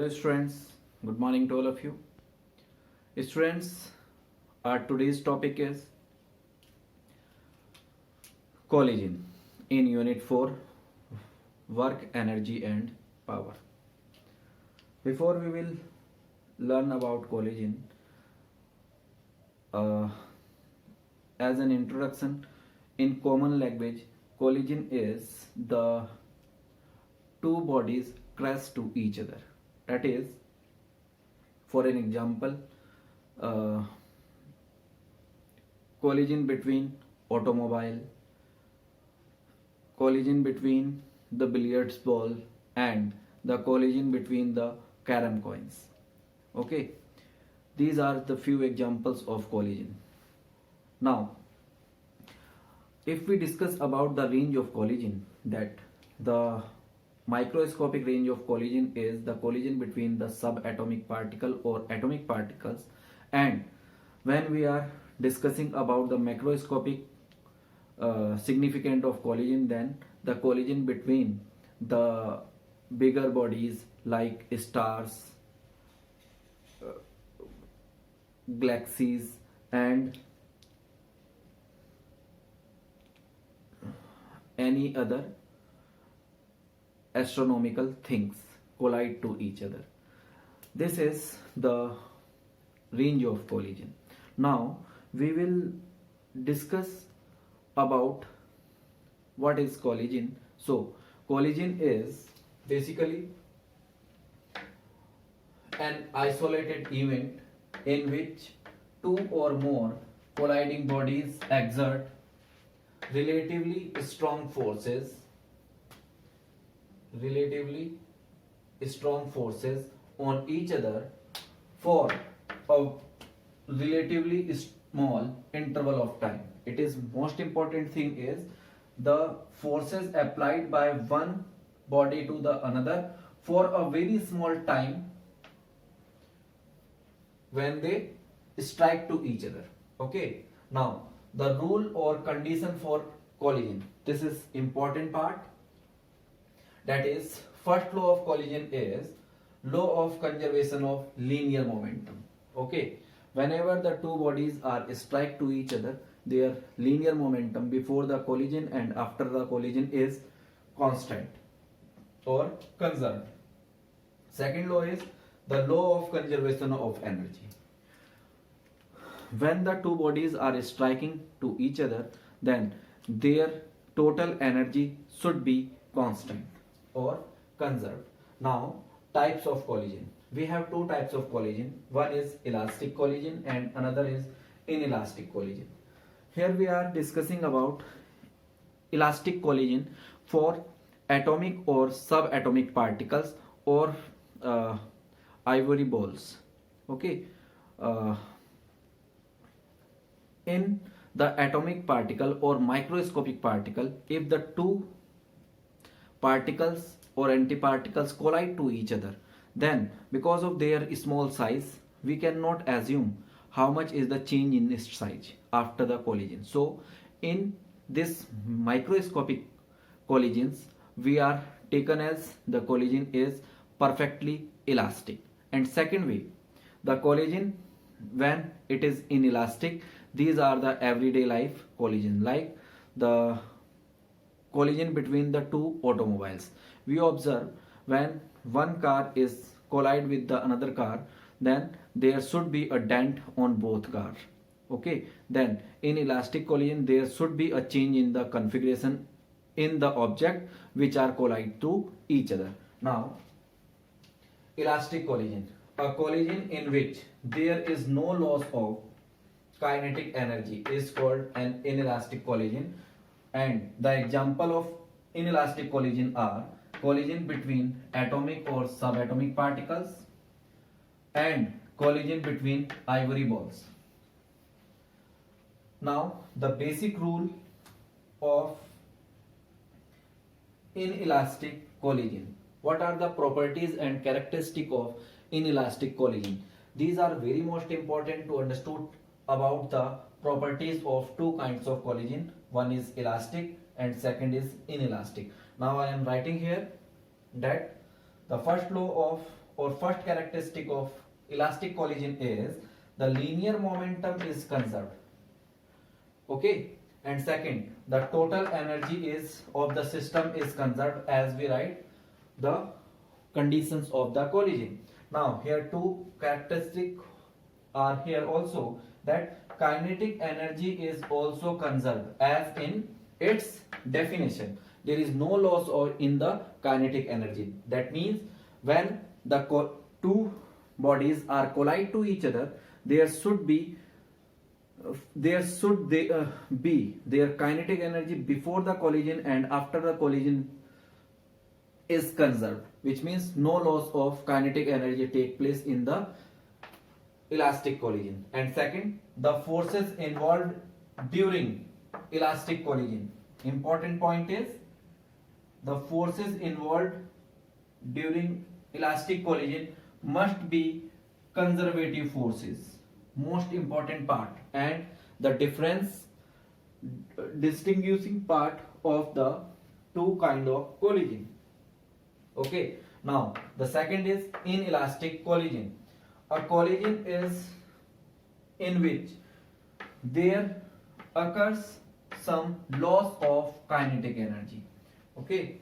Hello students, good morning to all of you. Students, our today's topic is collision in unit 4 work, energy and power. Before we will learn about collision, uh, as an introduction, in common language, collision is the two bodies crash to each other. That is, for an example, uh, collision between automobile, collision between the billiards ball, and the collision between the carom coins. Okay, these are the few examples of collision. Now, if we discuss about the range of collision, that the microscopic range of collision is the collision between the subatomic particle or atomic particles, and when we are discussing about the macroscopic significance of collision, then the collision between the bigger bodies like stars, galaxies and any other astronomical things collide to each other. This is the range of collision. Now we will discuss about what is collision. So collision is basically an isolated event in which two or more colliding bodies exert relatively strong forces on each other for a relatively small interval of time. It is most important thing is the forces applied by one body to the another for a very small time when they strike to each other. Okay, now the rule or condition for collision, this is important part. That is, first law of collision is law of conservation of linear momentum. Okay, whenever the two bodies are strike to each other, their linear momentum before the collision and after the collision is constant or conserved. Second law is the law of conservation of energy. When the two bodies are striking to each other, then their total energy should be constant or conserved. Now, types of collision. We have two types of collision. One is elastic collision and another is inelastic collision. Here we are discussing about elastic collision for atomic or subatomic particles or ivory balls. Okay. In the atomic particle or microscopic particle, if the two particles or antiparticles collide to each other, then because of their small size, we cannot assume how much is the change in its size after the collision. So in this microscopic collisions, we are taken as the collision is perfectly elastic. And second way, the collision when it is inelastic, these are the everyday life collision, like the collision between the two automobiles. We observe when one car is collide with the another car, then there should be a dent on both cars. Okay, then in elastic collision there should be a change in the configuration in the object which are collide to each other. Now, elastic collision, a collision in which there is no loss of kinetic energy, is called an inelastic collision. And the example of inelastic collision are collision between atomic or subatomic particles and collision between ivory balls. Now, the basic rule of inelastic collision. What are the properties and characteristics of inelastic collision? These are very most important to understand about the properties of two kinds of collision. One is elastic and second is inelastic. Now I am writing here that the first law of or first characteristic of elastic collision is the linear momentum is conserved. Okay, and second, the total energy is of the system is conserved as we write the conditions of the collision. Now here two characteristics are here also, that kinetic energy is also conserved as in its definition. There is no loss or in the kinetic energy. That means when the two bodies are collide to each other, there should be be their kinetic energy before the collision and after the collision is conserved, which means no loss of kinetic energy take place in the elastic collision. And second, the forces involved during elastic collision. Important point is the forces involved during elastic collision must be conservative forces. Most important part and the difference distinguishing part of the two kind of collision. Okay, now the second is inelastic collision. A collision is in which there occurs some loss of kinetic energy. Okay,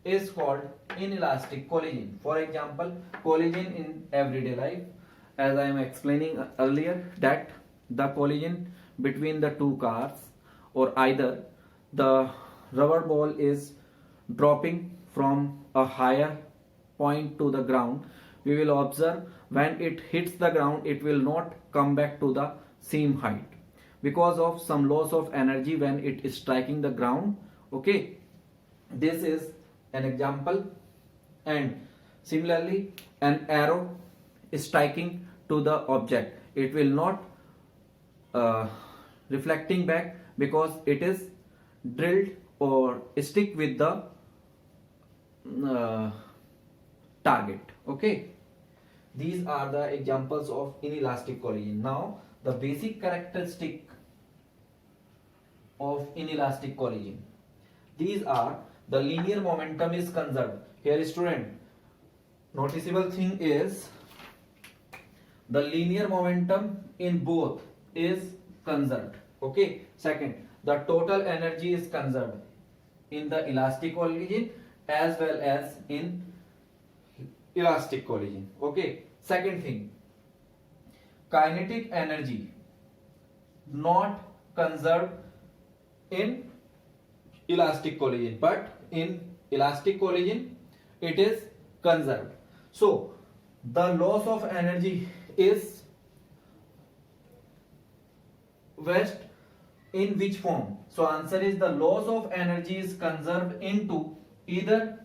is called inelastic collision. For example, collision in everyday life, as I am explaining earlier, that the collision between the two cars, or either the rubber ball is dropping from a higher point to the ground, we will observe when it hits the ground it will not come back to the same height because of some loss of energy when it is striking the ground. Okay, this is an example. And similarly, an arrow is striking to the object, it will not reflecting back because it is drilled or stick with the target. Okay, these are the examples of inelastic collision. Now the basic characteristic of inelastic collision, these are the linear momentum is conserved. Here student, noticeable thing is the linear momentum in both is conserved. Okay, second, the total energy is conserved in the elastic collision as well as in elastic collision. Okay, second thing, kinetic energy not conserved in elastic collision, but in elastic collision it is conserved. So the loss of energy is waste in which form? So answer is the loss of energy is conserved into either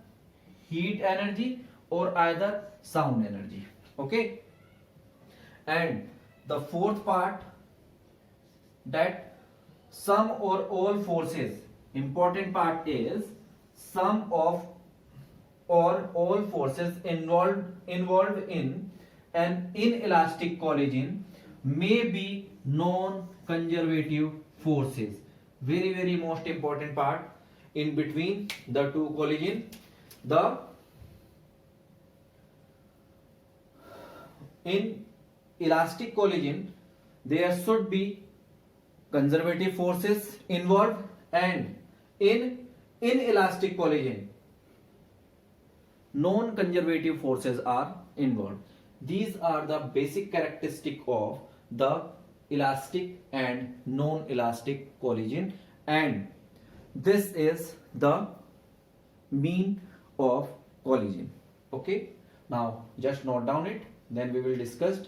heat energy or either sound energy. Okay, and the fourth part, that sum or all forces, important part is sum of or all forces involved in an inelastic collision may be non-conservative forces. Very most important part in between the two collision. The in elastic collision there should be conservative forces involved, and in inelastic collision non-conservative forces are involved. These are the basic characteristic of the elastic and non-elastic collision, and this is the mean of collision. Okay, now just note down it, then we will discuss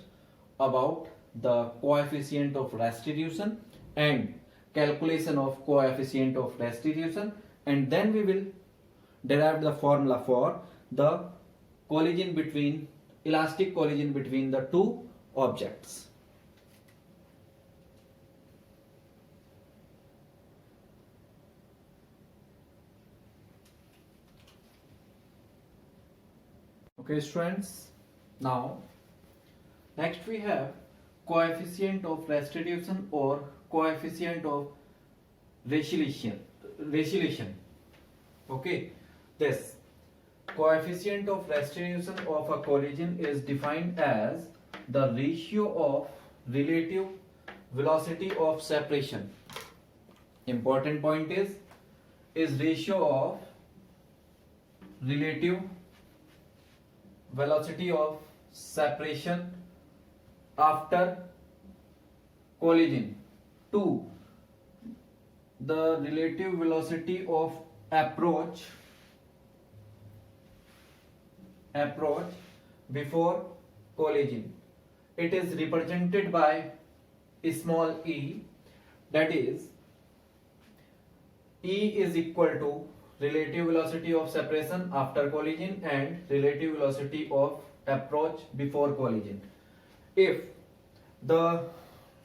about the coefficient of restitution and calculation of coefficient of restitution, and then we will derive the formula for the collision between elastic collision between the two objects. Okay students, now next we have coefficient of restitution or coefficient of resolution. Okay, this Coefficient of restitution of a collision is defined as the ratio of relative velocity of separation. Important point is ratio of relative velocity of separation after collision to the relative velocity of approach before collision. It is represented by small e, that is E is equal to relative velocity of separation after collision and relative velocity of approach before collision. If the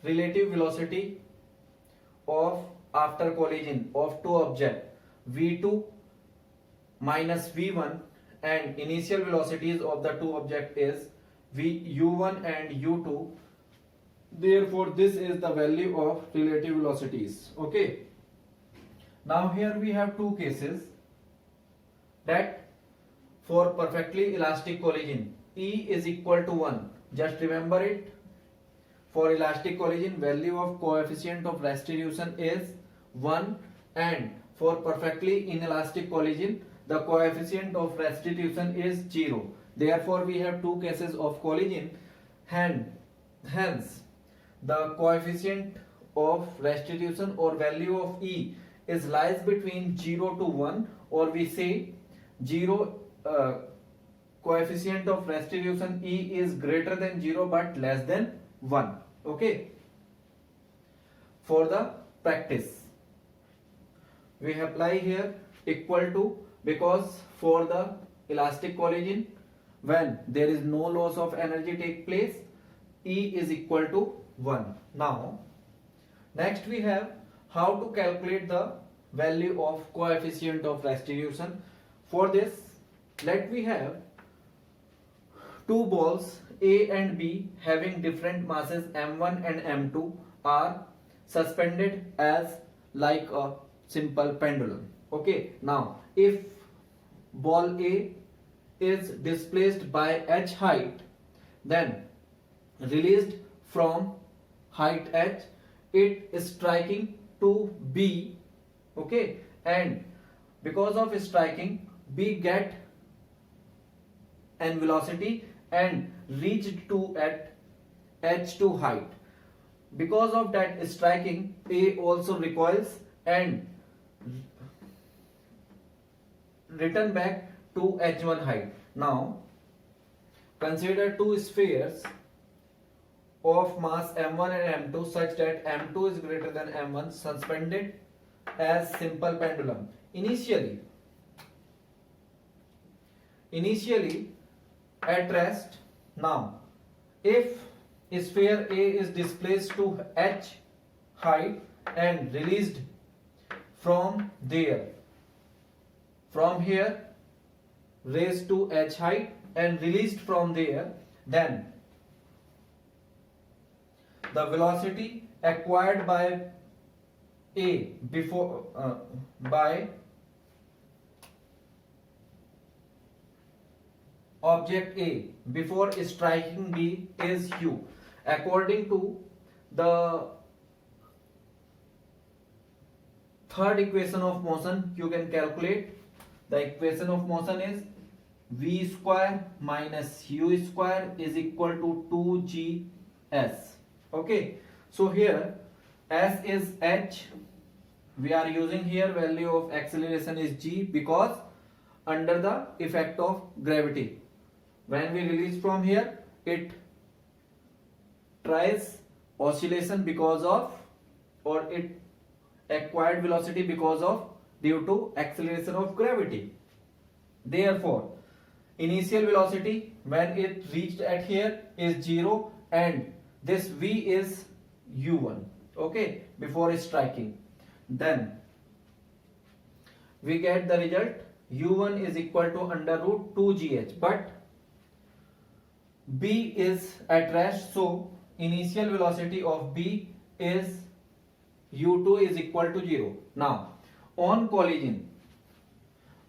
relative velocity of after collision of two objects v2 minus v1 and initial velocities of the two objects is u1 and u2, therefore this is the value of relative velocities. Okay, now here we have two cases, that for perfectly elastic collision E is equal to 1. Just remember it. For elastic collision, value of coefficient of restitution is 1, and for perfectly inelastic collision, the coefficient of restitution is 0. Therefore, we have two cases of collision, hence the coefficient of restitution or value of E is lies between 0 to 1, or we say 0 coefficient of restitution E is greater than 0 but less than 1. Okay, for the practice we apply here equal to, because for the elastic collision when there is no loss of energy take place, E is equal to 1. Now next we have how to calculate the value of coefficient of restitution. For this, let we have two balls A and B having different masses m1 and m2 are suspended as like a simple pendulum. Okay, now if ball A is displaced by h height, then released from height h, it is striking to B. Okay, and because of striking, B get an velocity and reached to at h2 height. Because of that striking, A also recoils and return back to h1 height. Now consider two spheres of mass m1 and m2 such that m2 is greater than m1 suspended as simple pendulum. Initially at rest. Now if sphere A is displaced to h height and released from there, from here raised to h height and released from there, then the velocity acquired by A before by object A before striking B is u. According to the third equation of motion, you can calculate the equation of motion is v square minus u square is equal to 2gs. Okay, so here s is h, we are using here value of acceleration is g because under the effect of gravity, when we release from here it tries oscillation because of, or it acquired velocity because of due to acceleration of gravity. Therefore initial velocity when it reached at here is 0 and this v is u1. Okay, before striking, then we get the result u1 is equal to under root 2gh, but B is at rest, so initial velocity of B is u2 is equal to 0. Now on collision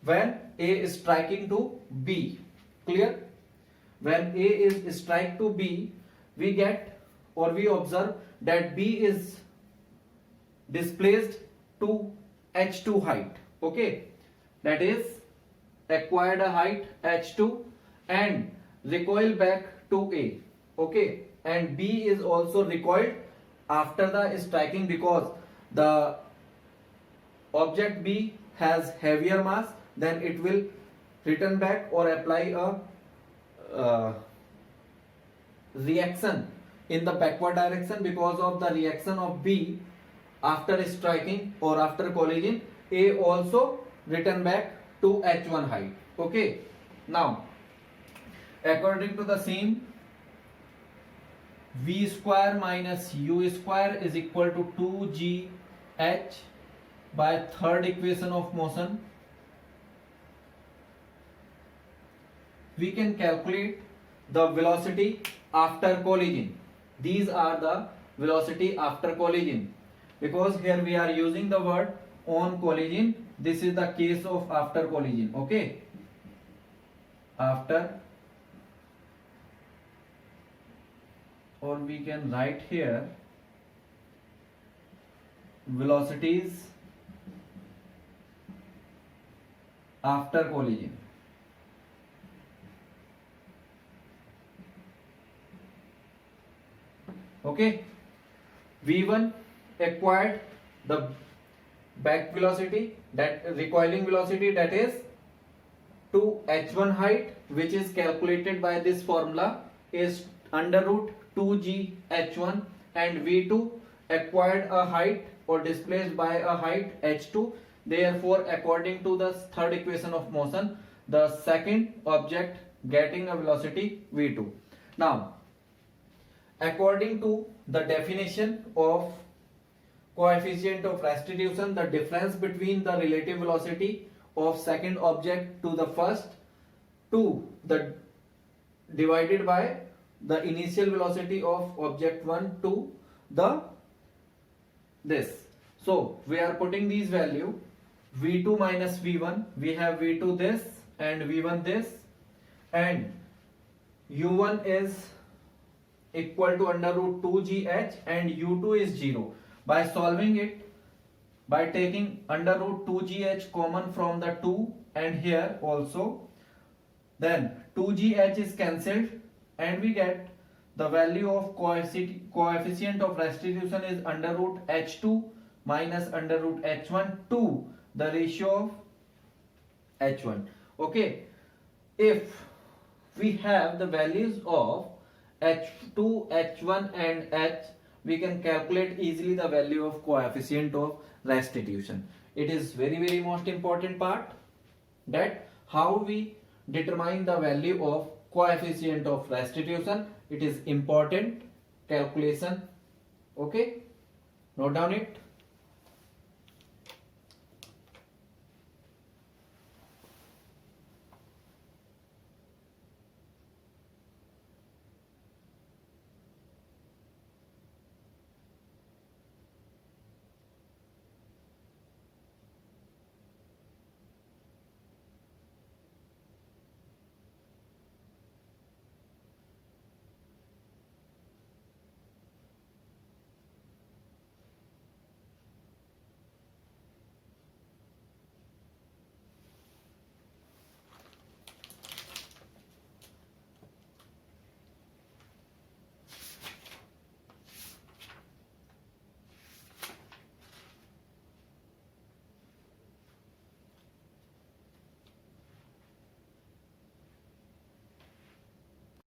when A is striking to B. Clear? When A is strike to B, we get or we observe that B is displaced to h2 height. Okay, that is acquired a height h2 and recoil back to A. Okay, and B is also recoiled after the striking because the object B has heavier mass, then it will return back or apply a reaction in the backward direction. Because of the reaction of B after striking or after collision, A also return back to h1 height. Okay, now according to the same, V square minus U square is equal to 2gh by third equation of motion. We can calculate the velocity after collision. These are the velocity after collision, because here we are using the word on collision. This is the case of after collision. Okay, after, or we can write here velocities after collision. Okay, V1 acquired the back velocity, that recoiling velocity, that is to h1 height, which is calculated by this formula, is under root 2g h1, and V2 acquired a height or displaced by a height h2. Therefore, according to the third equation of motion, the second object getting a velocity V2. Now, according to the definition of coefficient of restitution, the difference between the relative velocity of second object to the first to the divided by the initial velocity of object 1 to the this. So we are putting these value, V2 minus V1, we have V2 this and V1 this, and U1 is equal to under root 2gh and U2 is 0. By solving it, by taking under root 2gh common from the 2 and here also, then 2gh is cancelled and we get the value of coefficient of restitution is under root h2 minus under root h1 to the ratio of h1. Okay, if we have the values of h2, h1 and h, we can calculate easily the value of coefficient of restitution. It is very most important part, that how we determine the value of coefficient of restitution. It is important calculation. Okay, note down it.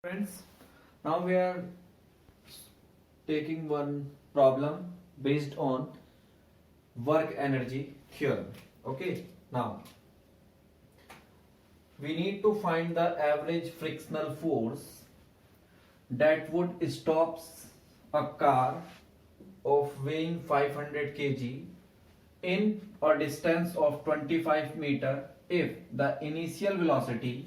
Friends, now we are taking one problem based on work energy theorem. Okay, now we need to find the average frictional force that would stop a car of weighing 500 kg in a distance of 25 meter if the initial velocity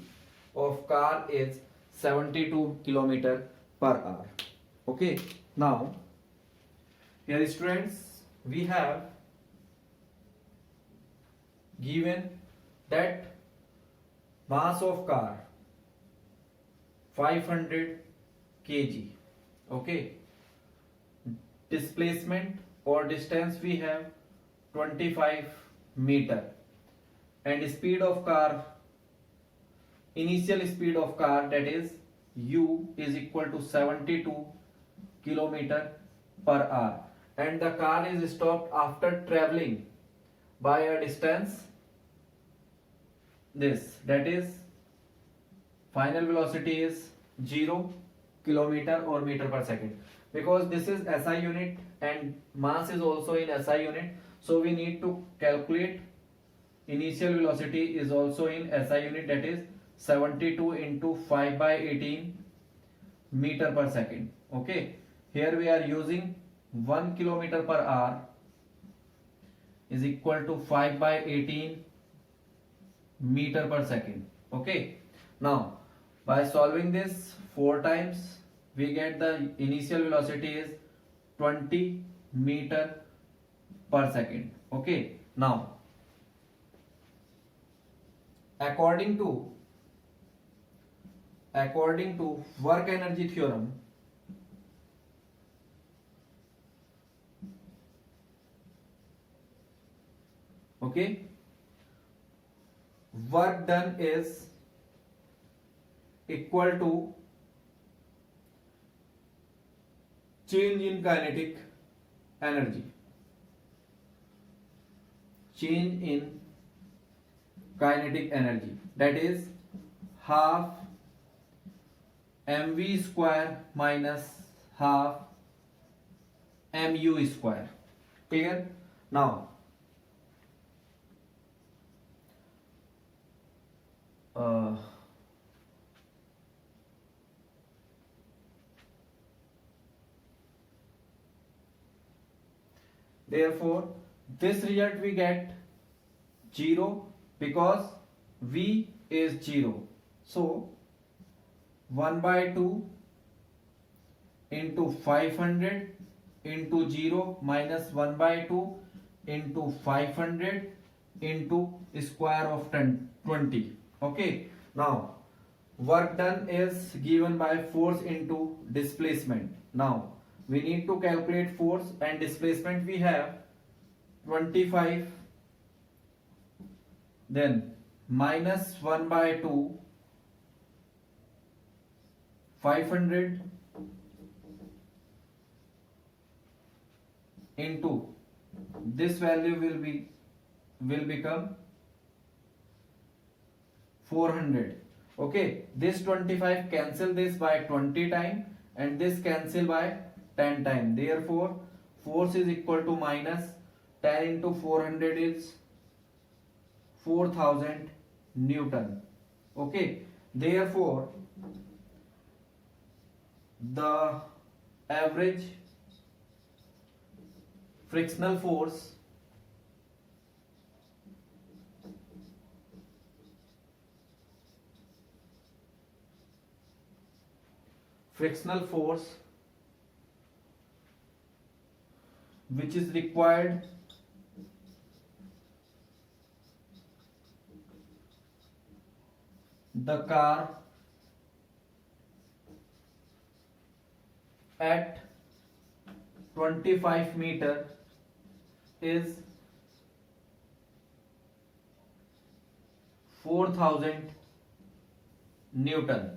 of car is 72 km per hour. Okay, now here students, we have given that Mass of car 500 kg. Okay. Displacement or distance we have 25 meter, and speed of car, initial speed of car, that is u is equal to 72 kilometer per hour, and the car is stopped after traveling by a distance this, that is final velocity is 0 kilometer or meter per second. Because this is SI unit and mass is also in SI unit, so we need to calculate initial velocity is also in SI unit, that is 72 into 5 by 18 meter per second. Okay, here we are using 1 kilometer per hour is equal to 5 by 18 meter per second. Okay, now by solving this 4 times, we get the initial velocity is 20 meter per second. Okay, now according to work energy theorem, okay, work done is equal to change in kinetic energy. Change in kinetic energy, that is half mv square minus half mu square. Clear? Now therefore this result we get 0 because v is 0. So 1 by 2 into 500 into 0 minus 1 by 2 into 500 into square of 20. Okay, now work done is given by force into displacement. Now we need to calculate force and displacement. We have 25, then minus 1 by 2, 500 into this value will become 400. Okay, this 25 cancel this by 20 time and this cancel by 10 time. Therefore force is equal to minus 10 into 400 is 4000 Newton. Okay, therefore the average frictional force which is required the car at 25 meter is 4000 Newton.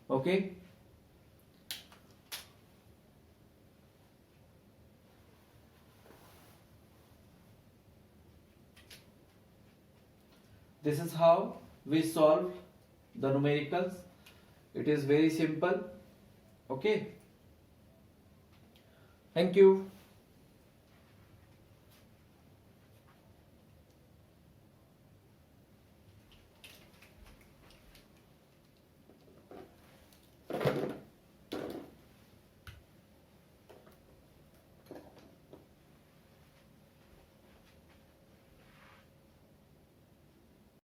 Okay, this is how we solve the numericals. It is very simple. Okay, thank you.